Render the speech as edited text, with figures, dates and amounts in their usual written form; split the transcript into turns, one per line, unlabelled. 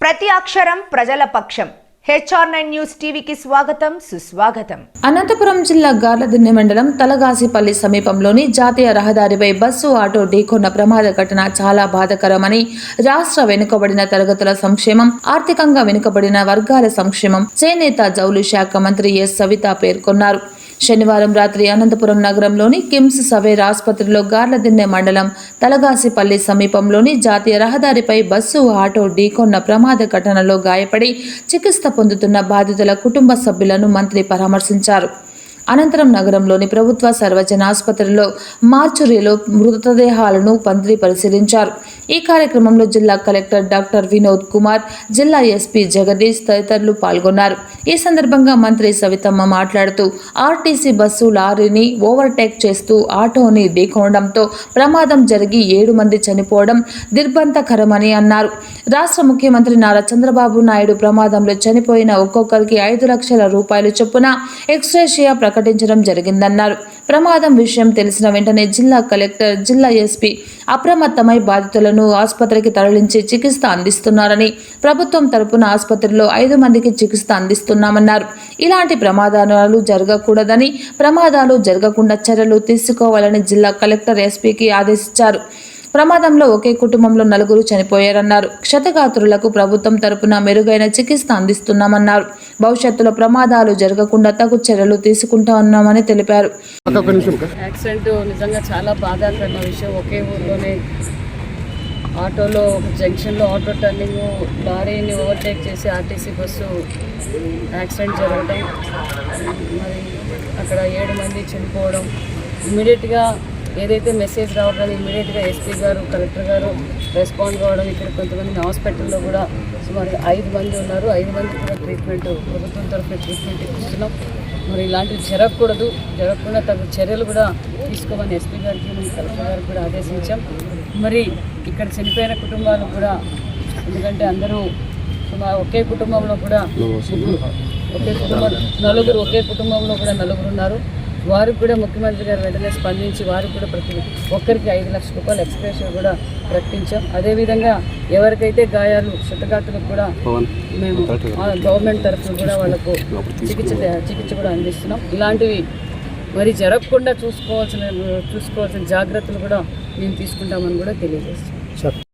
ప్రతి అక్షరం ప్రజల పక్షం. HR9 న్యూస్ టీవీకి స్వాగతం, సుస్వాగతం.
అనంతపురం జిల్లా గార్లదిన్నె మండలం తలగాసిపల్లి సమీపంలోని జాతీయ రహదారిపై బస్సు ఆటో ఢీకొన్న ప్రమాద ఘటన చాలా బాధాకరమని రాష్ట్ర వెనుకబడిన తరగతుల సంక్షేమం, ఆర్థికంగా వెనుకబడిన వర్గాల సంక్షేమం, చేనేత జౌళి శాఖ మంత్రి ఎస్ సవిత పేర్కొన్నారు. శనివారం రాత్రి అనంతపురం నగరంలోని కిమ్స్ సవేర్ ఆసుపత్రిలో గార్లదిన్నె మండలం తలగాసిపల్లి సమీపంలోని జాతీయ రహదారిపై బస్సు ఆటో ఢీకొన్న ప్రమాద ఘటనలో గాయపడి చికిత్స పొందుతున్న బాధితుల కుటుంబ సభ్యులను మంత్రి పరామర్శించారు. అనంతరం నగరంలోని ప్రభుత్వ సర్వజన ఆసుపత్రిలో మార్చురీలో మృతదేహాలను మంత్రి పరిశీలించారు. ఈ కార్యక్రమంలో జిల్లా కలెక్టర్ డాక్టర్ వినోద్ కుమార్, జిల్లా ఎస్పీ జగదీష్ తదితరులు పాల్గొన్నారు. ఈ సందర్భంగా మంత్రి సవితమ్మ మాట్లాడుతూ ఆర్టీసీ బస్సు లారీని ఓవర్టేక్ చేస్తూ ఆటోని ఢీకొనడంతో ప్రమాదం జరిగి 7 మంది చనిపోవడం దిగ్బంధకరమని అన్నారు. రాష్ట్ర ముఖ్యమంత్రి నారా చంద్రబాబు నాయుడు ప్రమాదంలో చనిపోయిన ఒక్కొక్కరికి 5 లక్షల రూపాయలు చొప్పున ఎక్స్గ్రేషియా ప్రకటించడం జరిగిందన్నారు. ప్రమాదం విషయం తెలిసిన వెంటనే జిల్లా కలెక్టర్, జిల్లా ఎస్పీ అప్రమత్తమై బాధితులను ఆసుపత్రికి తరలించి చికిత్స అందిస్తున్నారని, ప్రభుత్వం తరపున ఆసుపత్రిలో 5 మందికి చికిత్స అందిస్తున్నామన్నారు. ఇలాంటి ప్రమాదాలు జరగకూడదని, ప్రమాదాలు జరగకుండా చర్యలు తీసుకోవాలని జిల్లా కలెక్టర్ ఎస్పీకి ఆదేశించారు. ప్రమాదంలో ఒకే కుటుంబంలో 4 చనిపోయారన్నారు. క్షతగాత్రులకు ప్రభుత్వం తరపున మెరుగైన చికిత్స అందిస్తున్నామన్నారు. భవిష్యత్తులో ప్రమాదాలు జరగకుండా తగు చర్యలు తీసుకుంటామని తెలిపారు.
యాక్సిడెంట్ నిజంగా చాలా బాధాకరమైన విషయం. ఒకే ఊర్లోనే ఆటోలో జంక్షన్లో ఆటో టర్నింగ్ లారీని ఓవర్టేక్ చేసి ఆర్టీసీ బస్సు యాక్సిడెంట్ జరగడం, మరి అక్కడ 7 మంది చనిపోవడం, ఇమీడియట్గా ఏదైతే మెసేజ్ రావడం ఇమీడియట్గా ఎస్పీ గారు, కలెక్టర్ గారు రెస్పాండ్ కావడం. ఇక్కడ కొంతమంది హాస్పిటల్లో కూడా సుమారు 5 మంది ఉన్నారు. 5 మంది కూడా ట్రీట్మెంట్ ప్రభుత్వం తరఫున ట్రీట్మెంట్ ఇస్తున్నాం. మరి ఇలాంటివి జరగకుండా తగు చర్యలు కూడా తీసుకోమని ఎస్పీ గారికి, కలెక్టర్ గారికి కూడా ఆదేశించాం. మరి ఇక్కడ చనిపోయిన కుటుంబాలు కూడా, ఎందుకంటే అందరూ సుమారు ఒకే కుటుంబంలో కూడా ఒకే కుటుంబంలో కూడా 4 ఉన్నారు. వారికి కూడా ముఖ్యమంత్రి గారు వెంటనే స్పందించి వారికి కూడా ప్రతి ఒక్కరికి 5 లక్షల రూపాయలు ఎక్స్గ్రేషియా కూడా ప్రకటించాం. అదేవిధంగా ఎవరికైతే గాయాలు క్షతగాత్రులకు కూడా మేము గవర్నమెంట్ తరఫున కూడా వాళ్ళకు చికిత్స కూడా అందిస్తున్నాం. ఇలాంటివి మరి జరగకుండా చూసుకోవాల్సిన జాగ్రత్తలు కూడా మేము తీసుకుంటామని కూడా తెలియజేస్తాం.